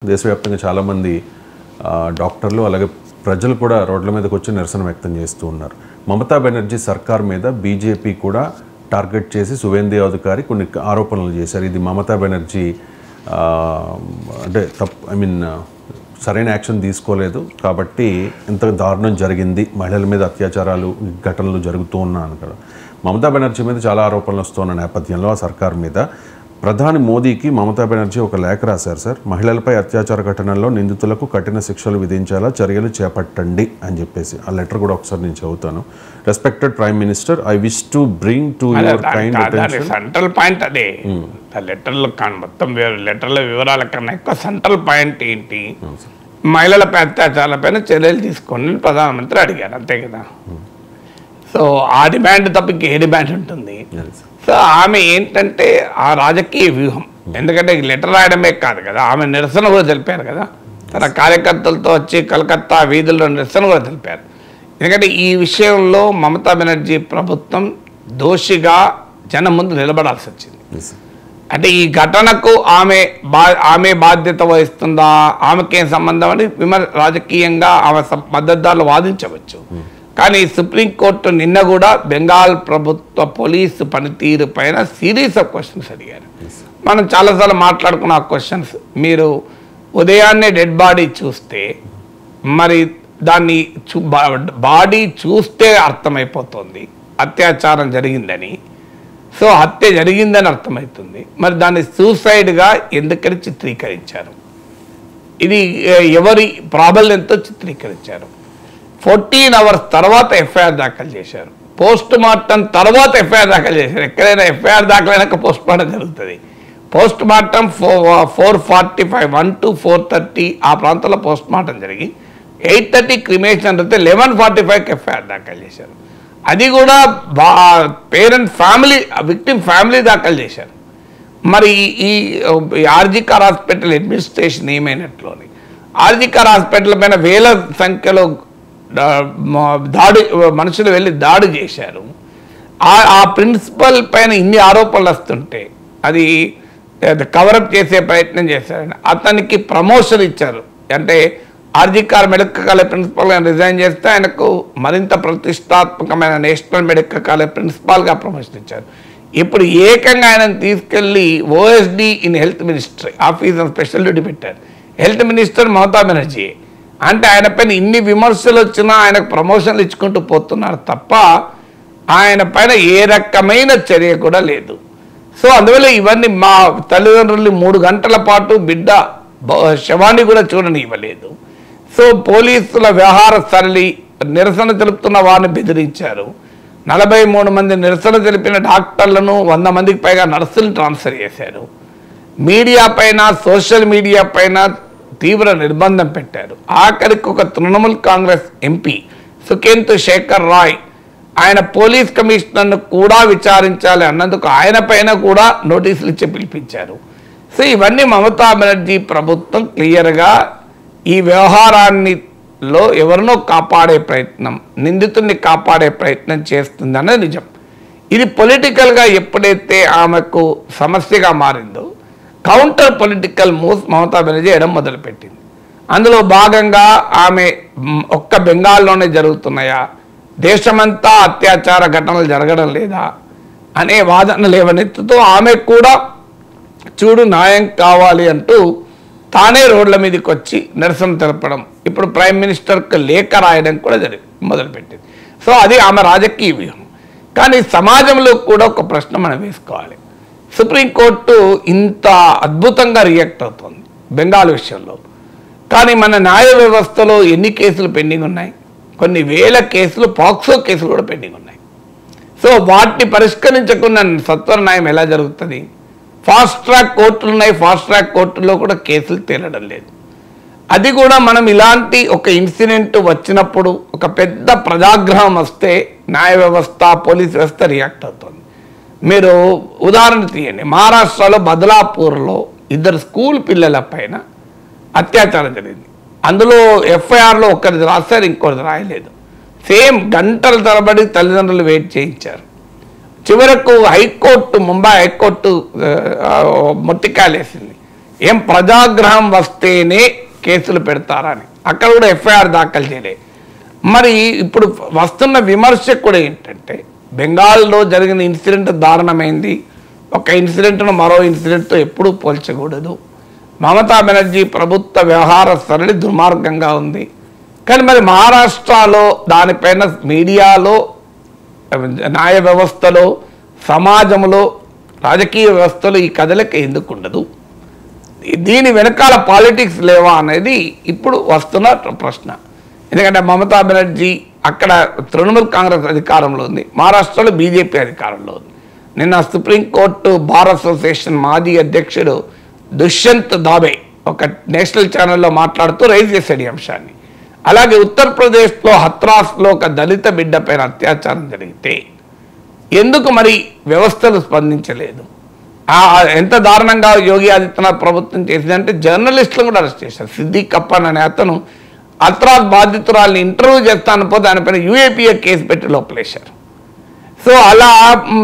దేశవ్యాప్తంగా చాలామంది డాక్టర్లు అలాగే ప్రజలు కూడా రోడ్ల మీదకి వచ్చి నిరసన వ్యక్తం చేస్తూ ఉన్నారు. మమతా బెనర్జీ సర్కార్ మీద బీజేపీ కూడా టార్గెట్ చేసి సువేందు అధికారి కొన్ని ఆరోపణలు చేశారు. ఇది మమతా బెనర్జీ అంటే సరైన యాక్షన్ తీసుకోలేదు కాబట్టి ఇంత దారుణం జరిగింది, మహిళల మీద అత్యాచారాలు ఘటనలు జరుగుతూ ఉన్నాను కదా. మమతా బెనర్జీ మీద చాలా ఆరోపణలు వస్తున్న నేపథ్యంలో ఆ సర్కార్ మీద ప్రధాని మోదీకి మమతా బెనర్జీ ఒక లేఖ రాశారు. సార్, మహిళలపై అత్యాచార ఘటనల్లో నిందితులకు కఠిన శిక్షలు విధించేలా చర్యలు చేపట్టండి అని చెప్పేసి ఆ లెటర్ కూడా ఒకసారి నేను చదువుతాను. Respected prime minister, I wish to bring to your kind attention. Central point అదే. లెటర్లో మొత్తం లెటర్ల వివరాల కన్నా ఎక్కువ సెంట్రల్ పాయింట్ ఏంటి, మహిళలపై అత్యాచారాలపైన చర్యలు తీసుకోండి ప్రధానమంత్రి అడిగారు, అంతే కదా. సో ఆ డిమాండ్ తప్ప ఏ డిమాండ్ ఉంటుంది? సో ఆమె ఏంటంటే ఆ రాజకీయ వ్యూహం, ఎందుకంటే లెటర్ రాయడమే కాదు కదా, ఆమె నిరసన కూడా తెలిపారు కదా, తన కార్యకర్తలతో వచ్చి కలకత్తా వీధుల్లో నిరసన కూడా తెలిపారు. ఎందుకంటే ఈ విషయంలో మమతా బెనర్జీ ప్రభుత్వం దోషిగా జనం ముందు నిలబడాల్సి వచ్చింది. అంటే ఈ ఘటనకు ఆమె బాధ్యత వహిస్తుందా, ఆమెకేం సంబంధం అని రాజకీయంగా ఆమె మద్దతుదారులు వాదించవచ్చు. కానీ సుప్రీంకోర్టు నిన్న కూడా బెంగాల్ ప్రభుత్వ పోలీసు పనితీరు పైన సిరీస్ ఆఫ్ క్వశ్చన్స్ అడిగారు. మనం చాలాసార్లు మాట్లాడుకున్న ఆ క్వశ్చన్స్, మీరు ఉదయాన్నే డెడ్ బాడీ చూస్తే మరి దాన్ని బాడీ చూస్తే అర్థమైపోతుంది అత్యాచారం జరిగిందని. సో హత్య జరిగిందని అర్థమవుతుంది, మరి దాన్ని సూసైడ్గా ఎందుకని చిత్రీకరించారు? ఇది ఎవరి ప్రాబల్యంతో చిత్రీకరించారు? 14 hours తర్వాత ఎఫ్ఐఆర్ దాఖలు చేశారు, పోస్ట్ మార్టం తర్వాత ఎఫ్ఐఆర్ దాఖలు చేశారు. ఎక్కడైనా ఎఫ్ఐఆర్ దాఖలైనాక పోస్ట్ మార్టం జరుగుతుంది. పోస్ట్ మార్టం 4:45 1 to 4:30 ఆ ప్రాంతంలో పోస్ట్ మార్టం జరిగి 8:30 క్రిమేషన్ జరిగితే 11:45 ఎఫ్ఐఆర్ దాఖలు చేశారు. అది కూడా పేరెంట్ ఫ్యామిలీ, విక్టిమ్ ఫ్యామిలీ దాఖలు చేశారు. మరి ఈ ఆర్జికర్ హాస్పిటల్ అడ్మినిస్ట్రేషన్ ఏమైనట్లోని ఆర్జికర్ హాస్పిటల్ పైన వేల సంఖ్యలో మనుషులు వెళ్ళి దాడి చేశారు. ఆ ప్రిన్సిపల్ పైన ఇన్ని ఆరోపణలు వస్తుంటే అది కవరప్ చేసే ప్రయత్నం చేశారని అతనికి ప్రమోషన్ ఇచ్చారు. అంటే ఆర్జికర్ మెడికల్ కాలేజ్ ప్రిన్సిపల్గా రిజైన్ చేస్తే ఆయనకు మరింత ప్రతిష్టాత్మకమైన నేషనల్ మెడికల్ కాలేజ్ ప్రిన్సిపాల్గా ప్రమోషన్ ఇచ్చారు. ఇప్పుడు ఏకంగా ఆయనను తీసుకెళ్ళి OSD in health ministry office special duty పెట్టారు. Health minister Mamata Banerjee. అంటే ఆయన పైన ఇన్ని విమర్శలు వచ్చినా ఆయనకు ప్రమోషన్లు ఇచ్చుకుంటూ పోతున్నారు తప్ప ఆయన పైన ఏ రకమైన చర్య కూడా లేదు. సో అందువల్ల ఇవన్నీ మా తల్లిదండ్రులు 3 గంటల పాటు బిడ్డ శవాన్ని కూడా చూడని ఇవ్వలేదు. సో పోలీసుల వ్యవహార సరళి, నిరసన తెలుపుతున్న వారిని బెదిరించారు. 43 మంది నిరసన తెలిపిన డాక్టర్లను 100 మందికి పైగా నర్సులు ట్రాన్స్ఫర్ చేశారు. మీడియా పైన, సోషల్ మీడియా పైన తీవ్ర నిర్బంధం పెట్టారు. ఆఖరికి ఒక తృణమూల్ కాంగ్రెస్ ఎంపీ సుఖేందు శేఖర్ రాయ్ ఆయన పోలీస్ కమిషనర్ను కూడా విచారించాలి అన్నందుకు ఆయన పైన కూడా నోటీసులు ఇచ్చి పిలిపించారు. సో ఇవన్నీ మమతా బెనర్జీ ప్రభుత్వం క్లియర్గా ఈ వ్యవహారాన్నిలో ఎవరినో కాపాడే ప్రయత్నం, నిందితుడిని కాపాడే ప్రయత్నం చేస్తుందన్నది నిజం. ఇది పొలిటికల్గా ఎప్పుడైతే ఆమెకు సమస్యగా మారిందో counter political moves Mamata Banerjee చేయడం మొదలుపెట్టింది. అందులో భాగంగా ఆమె ఒక్క బెంగాల్లోనే జరుగుతున్నాయా, దేశమంతా అత్యాచార ఘటనలు జరగడం లేదా అనే వాదన లేవనెత్తుతూ ఆమె కూడా చూడు న్యాయం కావాలి అంటూ తానే రోడ్ల మీదకి వచ్చి నిరసన తెలపడం, ఇప్పుడు ప్రైమ్ మినిస్టర్కి లేఖ రాయడం కూడా మొదలుపెట్టింది. సో అది ఆమె రాజకీయ వ్యూహం. కానీ సమాజంలో కూడా ఒక ప్రశ్న మనం వేసుకోవాలి. సుప్రీంకోర్టు ఇంత అద్భుతంగా రియాక్ట్ అవుతుంది బెంగాల్ విషయంలో, కానీ మన న్యాయ వ్యవస్థలో ఎన్ని కేసులు పెండింగ్ ఉన్నాయి? కొన్ని వేల కేసులు, పాక్సో కేసులు కూడా పెండింగ్ ఉన్నాయి. సో వాటిని పరిష్కరించకుండా సత్వర న్యాయం ఎలా జరుగుతుంది? ఫాస్ట్ ట్రాక్ కోర్టులు ఉన్నాయి, ఫాస్ట్ ట్రాక్ కోర్టుల్లో కూడా కేసులు తేలడం లేదు. అది కూడా మనం ఇలాంటి ఒక ఇన్సిడెంట్ వచ్చినప్పుడు, ఒక పెద్ద ప్రజాగ్రహం వస్తే న్యాయ వ్యవస్థ, పోలీస్ వ్యవస్థ రియాక్ట్ అవుతుంది. మీరు ఉదాహరణ తీయండి, మహారాష్ట్రలో బదలాపూర్లో 2 స్కూల్ పిల్లల పైన అత్యాచారం జరిగింది. అందులో ఎఫ్ఐఆర్లో ఒకరిది రాశారు, ఇంకొకరిది రాయలేదు. సేమ్ గంటల తరబడి తల్లిదండ్రులు వెయిట్ చేయించారు. చివరకు హైకోర్టు, ముంబై హైకోర్టు మొట్టికాయలేసింది. ఏం ప్రజాగ్రహం వస్తేనే కేసులు పెడతారని, అక్కడ కూడా ఎఫ్ఐఆర్ దాఖలు చేయలే. మరి ఇప్పుడు వస్తున్న విమర్శ కూడా ఏంటంటే బెంగాల్లో జరిగిన ఇన్సిడెంట్ దారుణమైంది, ఒక ఇన్సిడెంట్ను మరో ఇన్సిడెంట్తో ఎప్పుడూ పోల్చకూడదు. మమతా బెనర్జీ ప్రభుత్వ వ్యవహార సరళి దుర్మార్గంగా ఉంది. కానీ మరి మహారాష్ట్రలో దానిపైన మీడియాలో, న్యాయ వ్యవస్థలో, సమాజంలో, రాజకీయ వ్యవస్థలో ఈ కదలిక ఎందుకు ఉండదు? దీని వెనకాల పాలిటిక్స్ లేవా అనేది ఇప్పుడు వస్తున్న ప్రశ్న. ఎందుకంటే మమతా బెనర్జీ అక్కడ తృణమూల్ కాంగ్రెస్ అధికారంలో ఉంది, మహారాష్ట్రలో బీజేపీ అధికారంలో ఉంది. నిన్న సుప్రీంకోర్టు బార్ అసోసియేషన్ మాజీ అధ్యక్షుడు దుష్యంత్ దాబే ఒక నేషనల్ ఛానల్లో మాట్లాడుతూ రైజ్ చేశాడు ఈ అంశాన్ని. అలాగే ఉత్తరప్రదేశ్లో హత్రాస్లో ఒక దళిత బిడ్డ పైన అత్యాచారం జరిగితే ఎందుకు మరి వ్యవస్థలు స్పందించలేదు? ఎంత దారుణంగా యోగి ఆదిత్యనాథ్ ప్రభుత్వం చేసిందంటే జర్నలిస్టులను కూడా అరెస్ట్ చేశారు. సిద్దిక్ కప్పన్ అనే అతను హత్రాస్ బాధితురాల్ని ఇంటర్వ్యూ చేస్తాను పోతే దానిపైన యూఏపీఏ కేసు పెట్టి లోపలేశారు. సో అలా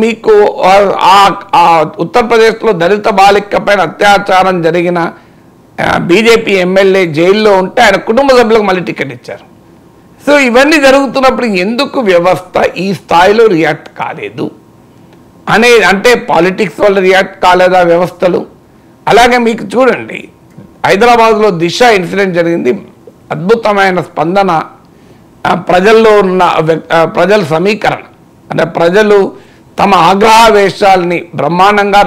మీకు ఉత్తరప్రదేశ్లో దళిత బాలిక పైన అత్యాచారం జరిగిన బీజేపీ ఎమ్మెల్యే జైల్లో ఉంటే ఆయన కుటుంబ సభ్యులకు మళ్ళీ టికెట్ ఇచ్చారు. సో ఇవన్నీ జరుగుతున్నప్పుడు ఎందుకు వ్యవస్థ ఈ స్థాయిలో రియాక్ట్ కాలేదు అంటే పాలిటిక్స్ వల్ల రియాక్ట్ కాలేదా వ్యవస్థలు? అలాగే మీకు చూడండి, హైదరాబాద్లో దిశ ఇన్సిడెంట్ జరిగింది, అద్భుతమైన స్పందన, ప్రజల్లో ఉన్న ప్రజల సమీకరణ, అంటే ప్రజలు తమ ఆగ్రహావేశాలని బ్రహ్మాండంగా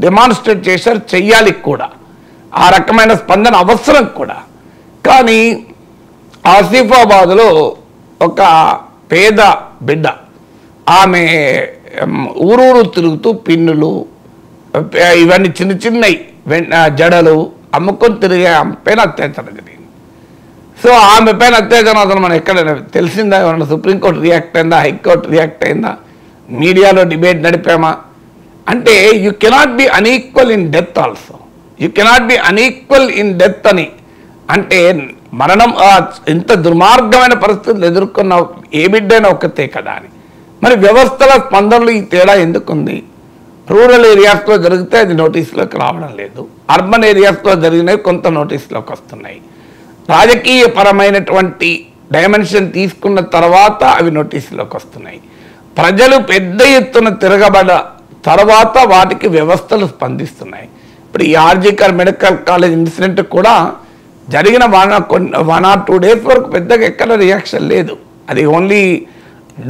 డెమాన్స్ట్రేట్ చేశారు, చెయ్యాలి కూడా. ఆ రకమైన స్పందన అవసరం కూడా. కానీ ఆసిఫాబాద్లో ఒక పేద బిడ్డ, ఆమె ఊరూరు తిరుగుతూ పిన్నులు ఇవన్నీ చిన్న చిన్నవి జడలు అమ్ముకొని తిరిగే ఆమె పైన అత్యాచారం జరిగింది. సో ఆమె పైన అత్యాచారం అసలు మనం ఎక్కడ తెలిసిందా? ఏమన్నా సుప్రీంకోర్టు రియాక్ట్ అయిందా? హైకోర్టు రియాక్ట్ అయిందా? మీడియాలో డిబేట్ నడిపామా? అంటే you cannot be unequal in death also, you cannot be unequal in death అని అంటే మరణం ఇంత దుర్మార్గమైన పరిస్థితులు ఎదుర్కొన్న ఏ బిడ్డైనా ఒక్కతే కదా అని. మరి వ్యవస్థల స్పందనలు ఈ తేడా ఎందుకుంది? రూరల్ ఏరియాస్లో జరిగితే అది నోటీసులోకి రావడం లేదు, అర్బన్ ఏరియాస్లో జరిగినవి కొంత నోటీసులోకి వస్తున్నాయి. రాజకీయ పరమైనటువంటి డైమెన్షన్ తీసుకున్న తర్వాత అవి నోటీసులోకి వస్తున్నాయి. ప్రజలు పెద్ద ఎత్తున తిరగబడ తర్వాత వాటికి వ్యవస్థలు స్పందిస్తున్నాయి. ఇప్పుడు ఈ ఆర్జికర్ మెడికల్ కాలేజ్ ఇన్సిడెంట్ కూడా జరిగిన 1 or 2 days వరకు పెద్దగా ఎక్కడ రియాక్షన్ లేదు. అది ఓన్లీ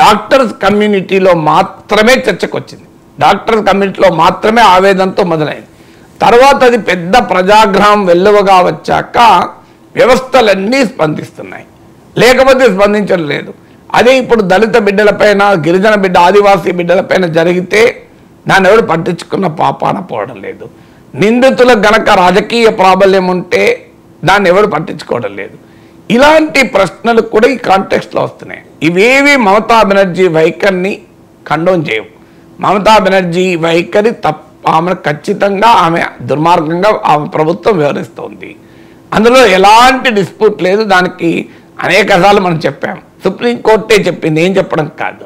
డాక్టర్స్ కమ్యూనిటీలో మాత్రమే చర్చకు వచ్చింది, డాక్టర్స్ కమ్యూనిటీలో మాత్రమే ఆవేదనతో మొదలైంది. తర్వాత అది పెద్ద ప్రజాగ్రహం వెల్లువగా వచ్చాక వ్యవస్థలన్నీ స్పందిస్తున్నాయి, లేకపోతే స్పందించడం లేదు. అదే ఇప్పుడు దళిత బిడ్డలపైన, గిరిజన బిడ్డ, ఆదివాసీ బిడ్డలపైన జరిగితే దాన్ని ఎవరు పట్టించుకున్న పాపాన పోవడం లేదు. నిందితులకు గనక రాజకీయ ప్రాబల్యం ఉంటే దాన్ని ఎవరు పట్టించుకోవడం లేదు. ఇలాంటి ప్రశ్నలు కూడా ఈ కాంటెక్స్ట్లో వస్తున్నాయి. ఇవేవి మమతా బెనర్జీ వైఖరిని ఖండోన్ చేయవు. మమతా బెనర్జీ వైఖరి ఆమె ఖచ్చితంగా ఆమె దుర్మార్గంగా ఆమె ప్రభుత్వం వ్యవహరిస్తోంది, అందులో ఎలాంటి డిస్ప్యూట్ లేదు. దానికి అనేకసార్లు మనం చెప్పాం, సుప్రీంకోర్టే చెప్పింది, ఏం చెప్పడం కాదు.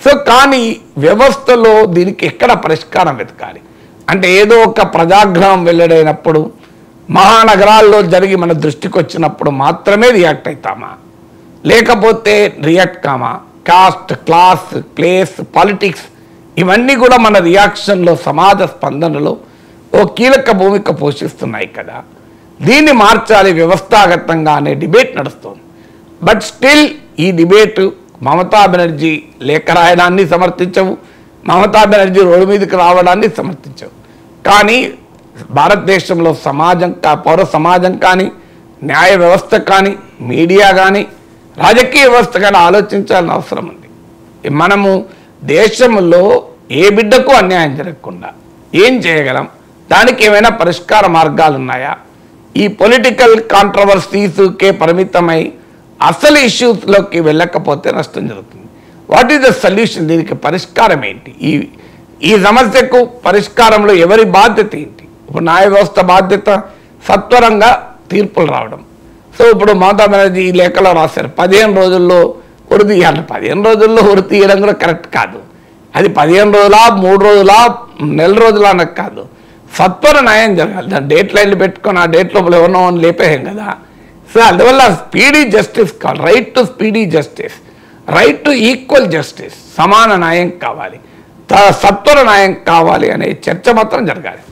సో కానీ వ్యవస్థలో దీనికి ఎక్కడ పరిష్కారం వెతకాలి అంటే ఏదో ఒక ప్రజాగ్రహం వెల్లడైనప్పుడు, మహానగరాల్లో జరిగి మన దృష్టికి వచ్చినప్పుడు మాత్రమే రియాక్ట్ అవుతామా, లేకపోతే react comma? Cost, class, place, politics ఇవన్నీ కూడా మన రియాక్షన్లో, సమాజ స్పందనలో ఓ కీలక భూమిక పోషిస్తున్నాయి కదా. దీన్ని మార్చాలి వ్యవస్థాగతంగా అనే డిబేట్ నడుస్తుంది. బట్ స్టిల్ ఈ డిబేటు మమతా బెనర్జీ లేఖ రాయడాన్ని సమర్థించవు, మమతా బెనర్జీ రోడ్డు మీదకి రావడాన్ని సమర్థించవు. కానీ భారతదేశంలో సమాజం, పౌర సమాజం కానీ, న్యాయ వ్యవస్థ కానీ, మీడియా కానీ, రాజకీయ వ్యవస్థ కానీ ఆలోచించాల్సిన అవసరం ఉంది. మనము దేశంలో ఏ బిడ్డకు అన్యాయం జరగకుండా ఏం చేయగలం? దానికి ఏమైనా పరిష్కార మార్గాలు ఉన్నాయా? ఈ పొలిటికల్ కాంట్రవర్సీస్కే పరిమితమై అసలు ఇష్యూస్లోకి వెళ్ళకపోతే నష్టం జరుగుతుంది. What is the solution? దీనికి పరిష్కారం ఏంటి? ఈ సమస్యకు పరిష్కారంలో ఎవరి బాధ్యత ఏంటి? ఇప్పుడు న్యాయ వ్యవస్థ బాధ్యత సత్వరంగా తీర్పులు రావడం. సో ఇప్పుడు మమతా బెనర్జీ ఈ లేఖలో రాశారు 15 రోజుల్లో ఉరి తీయాలి. 15 రోజుల్లో ఉరి తీయడం కూడా కరెక్ట్ కాదు. అది 15 రోజులా, 3 రోజులా, నెల రోజులా అన్నది కాదు. సత్వర న్యాయం జరగాలి. దాని డేట్ లైన్లు పెట్టుకొని ఆ డేట్ లోపల ఎవరినో లేపేయం కదా. సో అందువల్ల స్పీడీ జస్టిస్ కావాలి, right to speedy justice, right to equal justice, సమాన న్యాయం కావాలి, సత్వర న్యాయం కావాలి అనే చర్చ మాత్రం జరగాలి.